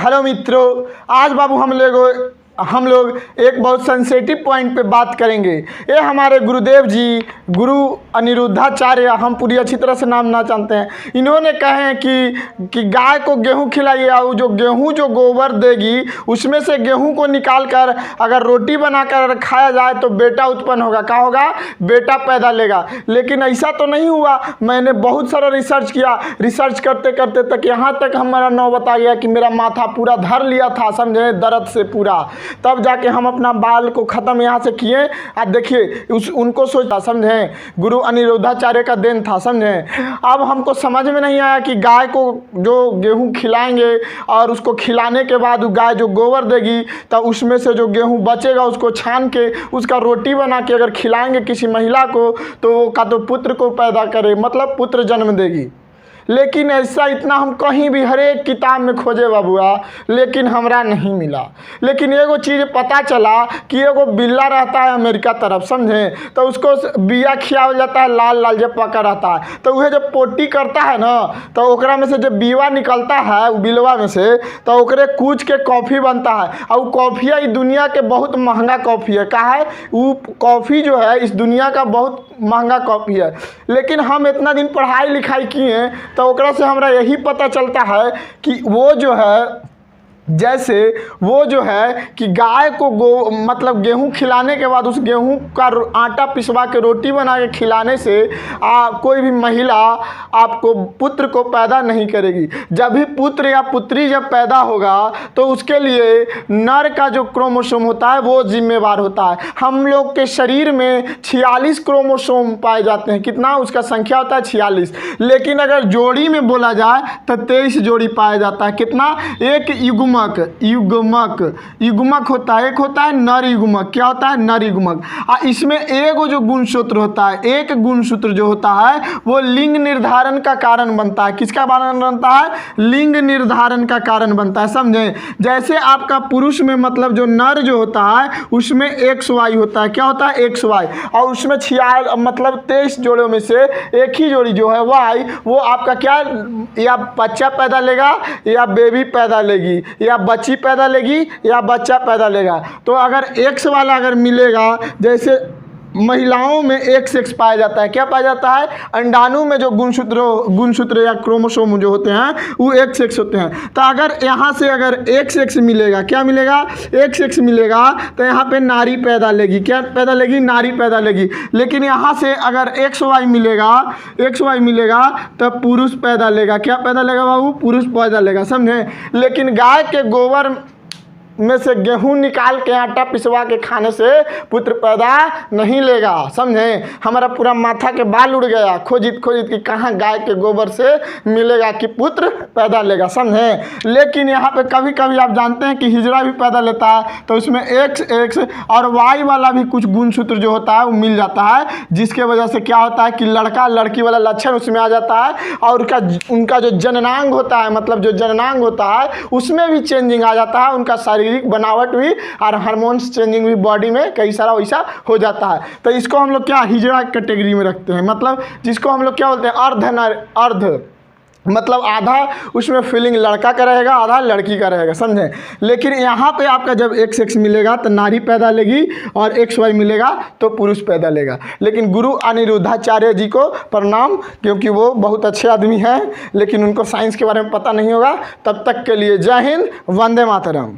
Hello मित्रों, आज बाबू हम लोग एक बहुत सेंसेटिव पॉइंट पे बात करेंगे। ये हमारे गुरुदेव जी गुरु अनिरुद्धाचार्य, हम पूरी अच्छी तरह से नाम ना जानते हैं, इन्होंने कहे हैं कि गाय को गेहूं खिलाइए और जो गेहूं जो गोबर देगी उसमें से गेहूं को निकाल कर अगर रोटी बनाकर खाया जाए तो बेटा उत्पन्न होगा। क्या होगा? बेटा पैदा लेगा। लेकिन ऐसा तो नहीं हुआ। मैंने बहुत सारा रिसर्च किया, रिसर्च करते करते तक यहाँ तक हमारा नौबत आ गया कि मेरा माथा पूरा धर लिया था, समझे, दर्द से पूरा। तब जाके हम अपना बाल को ख़त्म यहाँ से किए। आप देखिए उनको सोचा, समझें, गुरु अनिरुद्धाचार्य का देन था, समझें। अब हमको समझ में नहीं आया कि गाय को जो गेहूं खिलाएंगे और उसको खिलाने के बाद गाय जो गोबर देगी तब उसमें से जो गेहूं बचेगा उसको छान के उसका रोटी बना के अगर खिलाएंगे किसी महिला को तो वो का तो पुत्र को पैदा करे, मतलब पुत्र जन्म देगी। लेकिन ऐसा इतना हम कहीं भी हर एक किताब में खोजे बाबुआ, लेकिन हमरा नहीं मिला। लेकिन एगो चीज़ पता चला कि एगो बिल्ला रहता है अमेरिका तरफ, समझें, तो उसको बिया खियावल जाता है लाल लाल जब पका रहता है, तो वह जब पोटी करता है ना तो ओकरा में से जब बीवा निकलता है वो बिलवा में से तो ओकरे कूच के कॉफ़ी बनता है। और कॉफ़िया इस दुनिया के बहुत महंगा कॉफ़ी है। क्या है वो कॉफ़ी जो है इस दुनिया का बहुत महंगा कॉफ़ी है। लेकिन हम इतना दिन पढ़ाई लिखाई किए तो ओकरा से हमरा यही पता चलता है कि वो जो है जैसे वो जो है कि गाय को मतलब गेहूं खिलाने के बाद उस गेहूं का आटा पिसवा के रोटी बना के खिलाने से कोई भी महिला आपको पुत्र को पैदा नहीं करेगी। जब भी पुत्र या पुत्री जब पैदा होगा तो उसके लिए नर का जो क्रोमोसोम होता है वो जिम्मेवार होता है। हम लोग के शरीर में 46 क्रोमोसोम पाए जाते हैं। कितना उसका संख्या होता है? 46। लेकिन अगर जोड़ी में बोला जाए तो 23 जोड़ी पाया जाता है। कितना? एक युग्मक होता है, एक होता है नर युग्मक। क्या होता है? नर युग्मक। इसमें एक जो गुणसूत्र होता है, एक गुणसूत्र जो होता है वो लिंग निर्धारण का कारण बनता है। किसका कारण बनता है? लिंग निर्धारण का कारण बनता है, समझे। जैसे आपका पुरुष में मतलब जो नर जो होता है उसमें XY होता है। क्या होता है? XY। और उसमें 23 जोड़ों में से एक ही जोड़ी जो है Y, वो आपका क्या, या बच्चा पैदा लेगा या बेबी पैदा लेगी, या बच्ची पैदा लेगी या बच्चा पैदा लेगा। तो अगर X वाला अगर मिलेगा, जैसे महिलाओं में XX पाया जाता है। क्या पाया जाता है? अंडाणु में जो गुणसूत्र या क्रोमोसोम जो होते हैं वो XX होते हैं। तो अगर यहाँ से अगर XX मिलेगा, क्या मिलेगा? XX मिलेगा तो यहाँ पे नारी पैदा लेगी। क्या पैदा लेगी? नारी पैदा लेगी। लेकिन यहाँ से अगर XY मिलेगा तो पुरुष पैदा लेगा। क्या पैदा लेगा बाबू? पुरुष पैदा लेगा, समझे। लेकिन गाय के गोबर में से गेहूं निकाल के आटा पिसवा के खाने से पुत्र पैदा नहीं लेगा, समझे। हमारा पूरा माथा के बाल उड़ गया खोजित कि कहाँ गाय के गोबर से मिलेगा कि पुत्र पैदा लेगा, समझे। लेकिन यहाँ पे कभी कभी आप जानते हैं कि हिजड़ा भी पैदा लेता है तो उसमें X और Y वाला भी कुछ गुणसूत्र जो होता है वो मिल जाता है, जिसके वजह से क्या होता है कि लड़का लड़की वाला लक्षण उसमें आ जाता है। और उनका जो जननांग होता है, मतलब जो जननांग होता है उसमें भी चेंजिंग आ जाता है। उनका शारीरिक बनावट भी और हार्मोन्स चेंजिंग भी बॉडी में कई सारा वैसा हो जाता है। तो इसको हम लोग क्या हिजड़ा कैटेगरी में रखते हैं, मतलब जिसको हम लोग क्या बोलते हैं? अर्ध मतलब आधा उसमें फीलिंग लड़का का रहेगा, आधा लड़की का रहेगा, समझे। लेकिन यहाँ पे आपका जब XX मिलेगा तो नारी पैदा लेगी और XY मिलेगा तो पुरुष पैदा लेगा। लेकिन गुरु अनिरुद्धाचार्य जी को प्रणाम, क्योंकि वो बहुत अच्छे आदमी हैं, लेकिन उनको साइंस के बारे में पता नहीं होगा। तब तक के लिए जय हिंद, वंदे मातरम।